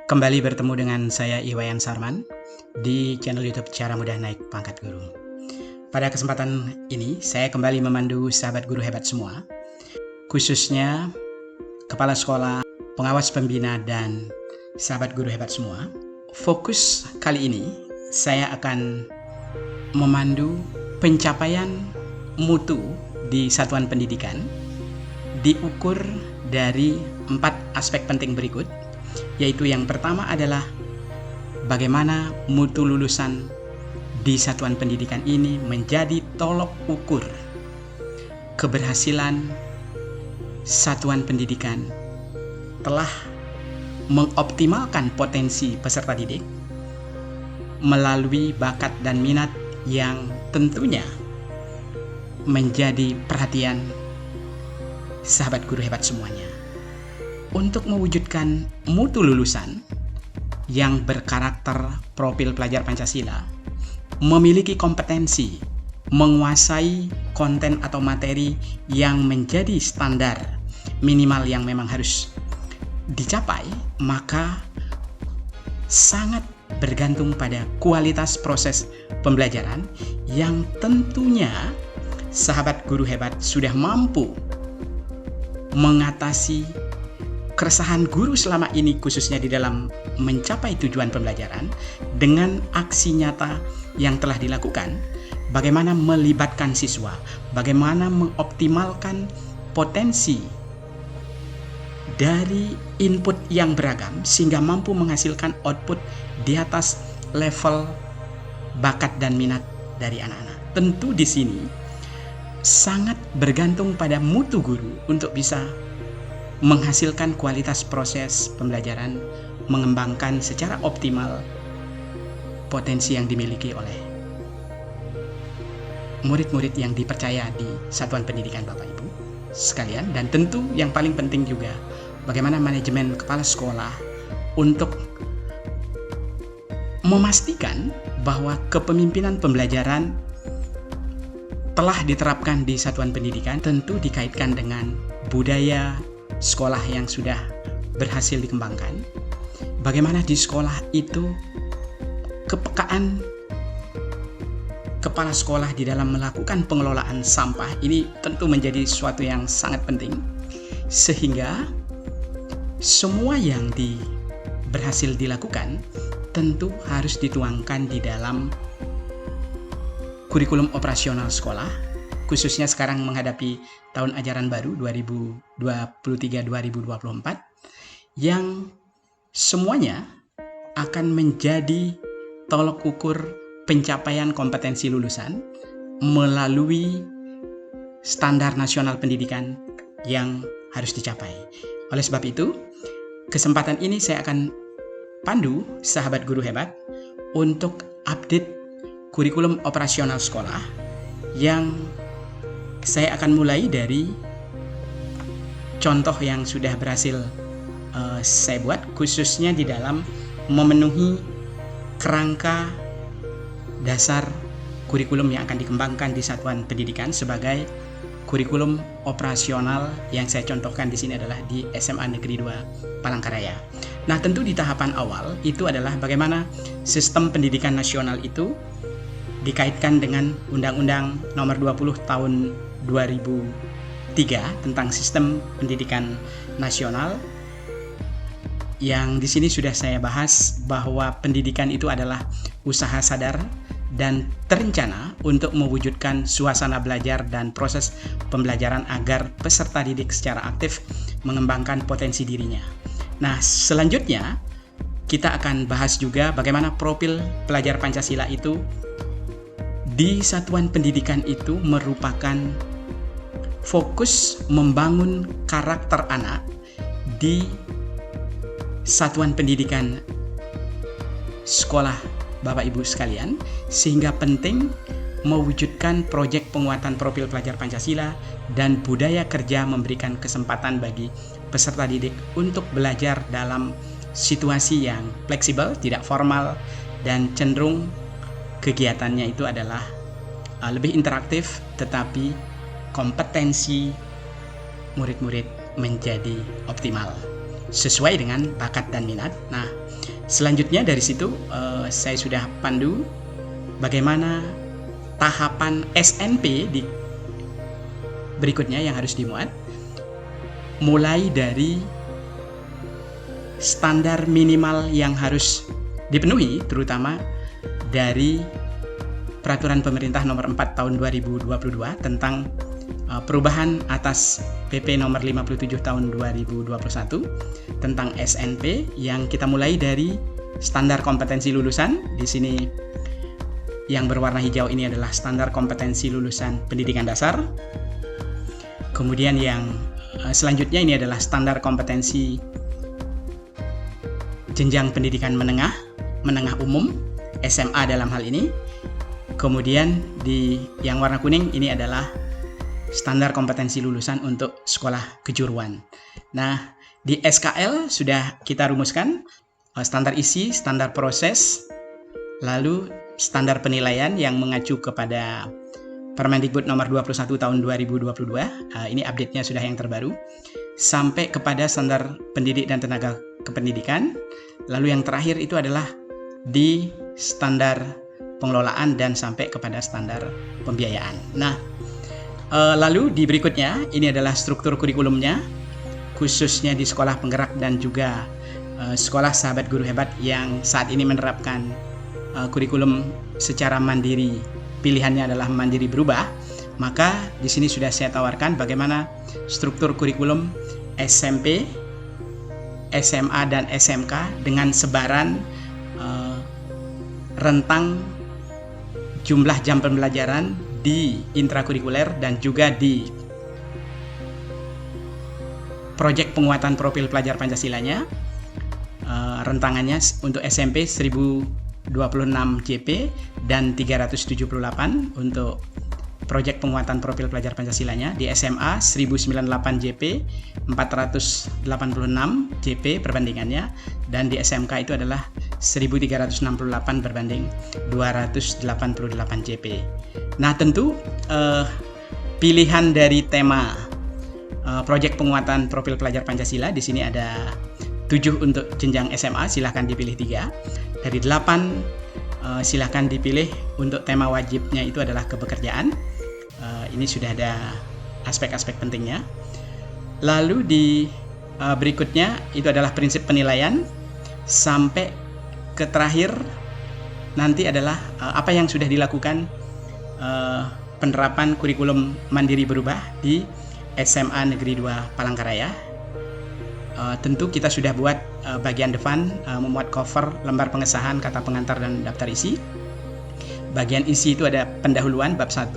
Kembali bertemu dengan saya Iwayan Sarman di channel YouTube Cara Mudah Naik Pangkat Guru. Pada kesempatan ini, saya kembali memandu sahabat guru hebat semua, khususnya kepala sekolah, pengawas pembina, dan sahabat guru hebat semua. Fokus kali ini, saya akan memandu pencapaian mutu di satuan pendidikan diukur dari 4 aspek penting berikut, yaitu yang pertama adalah bagaimana mutu lulusan di satuan pendidikan ini menjadi tolok ukur keberhasilan satuan pendidikan telah mengoptimalkan potensi peserta didik melalui bakat dan minat yang tentunya menjadi perhatian sahabat guru hebat semuanya. Untuk mewujudkan mutu lulusan yang berkarakter profil pelajar Pancasila, memiliki kompetensi, menguasai konten atau materi yang menjadi standar minimal yang memang harus dicapai, maka sangat bergantung pada kualitas proses pembelajaran yang tentunya sahabat guru hebat sudah mampu mengatasi keresahan guru selama ini, khususnya di dalam mencapai tujuan pembelajaran dengan aksi nyata yang telah dilakukan. Bagaimana melibatkan siswa, bagaimana mengoptimalkan potensi dari input yang beragam sehingga mampu menghasilkan output di atas level bakat dan minat dari anak-anak. Tentu di sini sangat bergantung pada mutu guru untuk bisa menghasilkan kualitas proses pembelajaran, mengembangkan secara optimal potensi yang dimiliki oleh murid-murid yang dipercaya di satuan pendidikan Bapak Ibu sekalian. Dan tentu yang paling penting juga bagaimana manajemen kepala sekolah untuk memastikan bahwa kepemimpinan pembelajaran telah diterapkan di satuan pendidikan, tentu dikaitkan dengan budaya sekolah yang sudah berhasil dikembangkan. Bagaimana di sekolah itu kepekaan kepala sekolah di dalam melakukan pengelolaan sampah ini tentu menjadi sesuatu yang sangat penting, sehingga semua yang berhasil dilakukan tentu harus dituangkan di dalam kurikulum operasional sekolah, khususnya sekarang menghadapi tahun ajaran baru 2023-2024, yang semuanya akan menjadi tolok ukur pencapaian kompetensi lulusan melalui standar nasional pendidikan yang harus dicapai. Oleh sebab itu, kesempatan ini saya akan pandu sahabat guru hebat untuk update kurikulum operasional sekolah yang saya akan mulai dari contoh yang sudah berhasil saya buat, khususnya di dalam memenuhi kerangka dasar kurikulum yang akan dikembangkan di satuan pendidikan sebagai kurikulum operasional yang saya contohkan di sini adalah di SMA Negeri 2 Palangkaraya. Nah, tentu di tahapan awal itu adalah bagaimana sistem pendidikan nasional itu dikaitkan dengan Undang-Undang Nomor 20 Tahun 2003 tentang Sistem Pendidikan Nasional, yang di sini sudah saya bahas bahwa pendidikan itu adalah usaha sadar dan terencana untuk mewujudkan suasana belajar dan proses pembelajaran agar peserta didik secara aktif mengembangkan potensi dirinya. Nah, selanjutnya kita akan bahas juga bagaimana profil pelajar Pancasila itu di satuan pendidikan itu merupakan fokus membangun karakter anak di satuan pendidikan sekolah Bapak Ibu sekalian, sehingga penting mewujudkan proyek penguatan profil pelajar Pancasila dan budaya kerja memberikan kesempatan bagi peserta didik untuk belajar dalam situasi yang fleksibel, tidak formal, dan cenderung kegiatannya itu adalah lebih interaktif, tetapi kompetensi murid-murid menjadi optimal. sesuai dengan bakat dan minat. Nah, selanjutnya dari situ saya sudah pandu bagaimana tahapan SNP di berikutnya yang harus dimuat, mulai dari standar minimal yang harus dipenuhi, terutama dari Peraturan Pemerintah Nomor 4 Tahun 2022 tentang perubahan atas PP Nomor 57 Tahun 2021 tentang SNP, yang kita mulai dari standar kompetensi lulusan. Di sini yang berwarna hijau ini adalah standar kompetensi lulusan pendidikan dasar. Kemudian yang selanjutnya ini adalah standar kompetensi jenjang pendidikan menengah umum, SMA dalam hal ini. Kemudian di yang warna kuning ini adalah standar kompetensi lulusan untuk sekolah kejuruan. Nah, di SKL sudah kita rumuskan standar isi, standar proses, lalu standar penilaian yang mengacu kepada Permendikbud nomor 21 tahun 2022, ini update-nya sudah yang terbaru, sampai kepada standar pendidik dan tenaga kependidikan. Lalu yang terakhir itu adalah di standar pengelolaan dan sampai kepada standar pembiayaan. Nah, lalu di berikutnya ini adalah struktur kurikulumnya, khususnya di sekolah penggerak dan juga sekolah sahabat guru hebat yang saat ini menerapkan kurikulum secara mandiri. Pilihannya adalah mandiri berubah, maka di sini sudah saya tawarkan bagaimana struktur kurikulum SMP, SMA, dan SMK dengan sebaran rentang jumlah jam pembelajaran di intrakurikuler dan juga di proyek penguatan profil pelajar Pancasilanya. Rentangannya untuk SMP 1026 JP dan 378 untuk proyek penguatan profil pelajar Pancasilanya. Di SMA 1098 JP, 486 JP perbandingannya, dan di SMK itu adalah 1368 berbanding 288 JP. Nah, tentu pilihan dari tema proyek penguatan profil pelajar Pancasila di sini ada 7 untuk jenjang SMA, silahkan dipilih 3. Dari 8 silahkan dipilih untuk tema wajibnya itu adalah kepekerjaan. Ini sudah ada aspek-aspek pentingnya. Lalu di berikutnya itu adalah prinsip penilaian, sampai ke terakhir nanti adalah apa yang sudah dilakukan penerapan kurikulum mandiri berubah di SMA Negeri 2 Palangkaraya. Tentu kita sudah buat bagian depan memuat cover, lembar pengesahan, kata pengantar, dan daftar isi. Bagian isi itu ada pendahuluan bab 1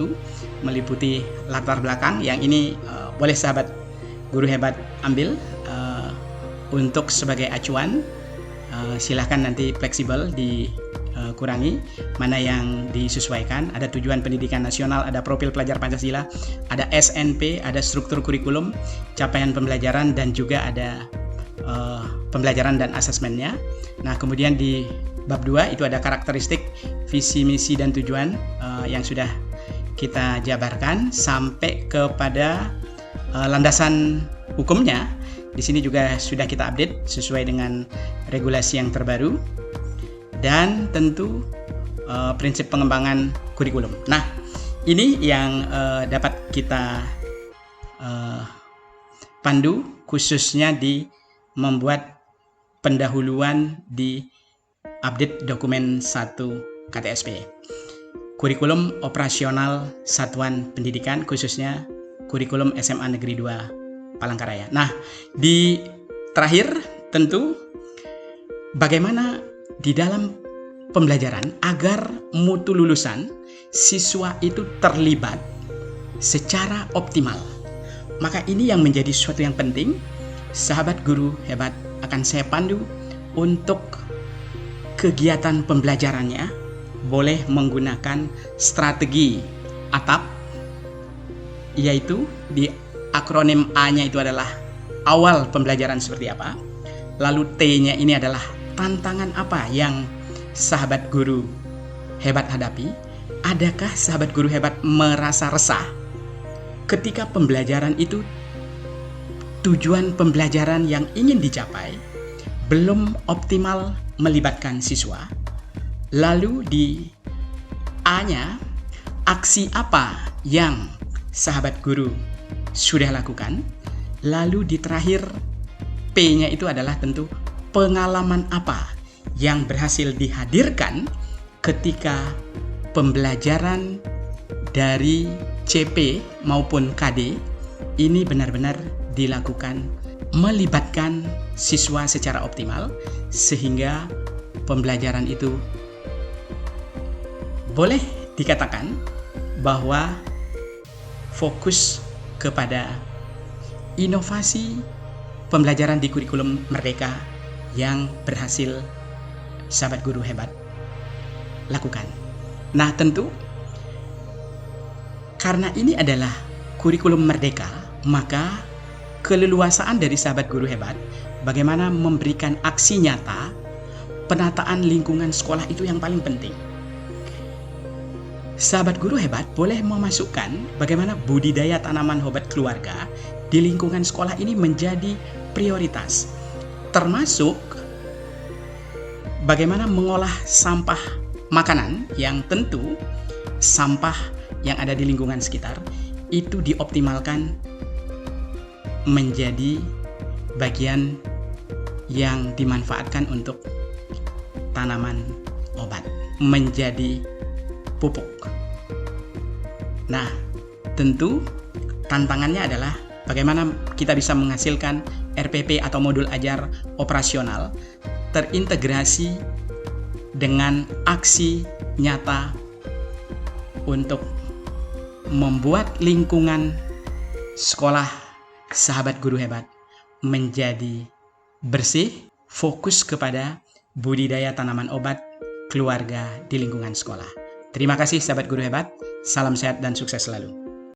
meliputi latar belakang, yang ini boleh sahabat guru hebat ambil untuk sebagai acuan. Silahkan nanti fleksibel dikurangi mana yang disesuaikan. Ada tujuan pendidikan nasional, ada profil pelajar Pancasila, ada SNP, ada struktur kurikulum, capaian pembelajaran, dan juga ada pembelajaran dan asesmennya. Nah, kemudian di bab 2 itu ada karakteristik, visi, misi, dan tujuan yang sudah kita jabarkan sampai kepada landasan hukumnya. Di sini juga sudah kita update sesuai dengan regulasi yang terbaru, dan tentu prinsip pengembangan kurikulum. Nah, ini yang dapat kita pandu khususnya di membuat pendahuluan di update dokumen 1 KTSP. Kurikulum operasional satuan pendidikan, khususnya kurikulum SMA Negeri 2 Palangkaraya. Nah, di terakhir tentu bagaimana di dalam pembelajaran agar mutu lulusan siswa itu terlibat secara optimal. Maka ini yang menjadi sesuatu yang penting. Sahabat guru hebat akan saya pandu untuk kegiatan pembelajarannya boleh menggunakan strategi ATAP, yaitu di akronim A-nya itu adalah awal pembelajaran seperti apa, lalu T-nya ini adalah tantangan apa yang sahabat guru hebat hadapi. Adakah sahabat guru hebat merasa resah ketika pembelajaran itu tujuan pembelajaran yang ingin dicapai belum optimal melibatkan siswa. Lalu di A-nya, aksi apa yang sahabat guru sudah lakukan. Lalu di terakhir P-nya itu adalah tentu pengalaman apa yang berhasil dihadirkan ketika pembelajaran dari CP maupun KD ini benar-benar dilakukan melibatkan siswa secara optimal, sehingga pembelajaran itu boleh dikatakan bahwa fokus kepada inovasi pembelajaran di kurikulum Merdeka yang berhasil sahabat guru hebat lakukan. Nah, tentu karena ini adalah kurikulum Merdeka, maka keleluasaan dari sahabat guru hebat bagaimana memberikan aksi nyata penataan lingkungan sekolah itu yang paling penting. Sahabat guru hebat boleh memasukkan bagaimana budidaya tanaman obat keluarga di lingkungan sekolah ini menjadi prioritas, termasuk bagaimana mengolah sampah makanan yang tentu sampah yang ada di lingkungan sekitar itu dioptimalkan menjadi bagian yang dimanfaatkan untuk tanaman obat, menjadi pupuk. Nah, tentu tantangannya adalah bagaimana kita bisa menghasilkan RPP atau modul ajar operasional terintegrasi dengan aksi nyata untuk membuat lingkungan sekolah sahabat guru hebat menjadi bersih, fokus kepada budidaya tanaman obat keluarga di lingkungan sekolah. Terima kasih sahabat guru hebat, salam sehat dan sukses selalu.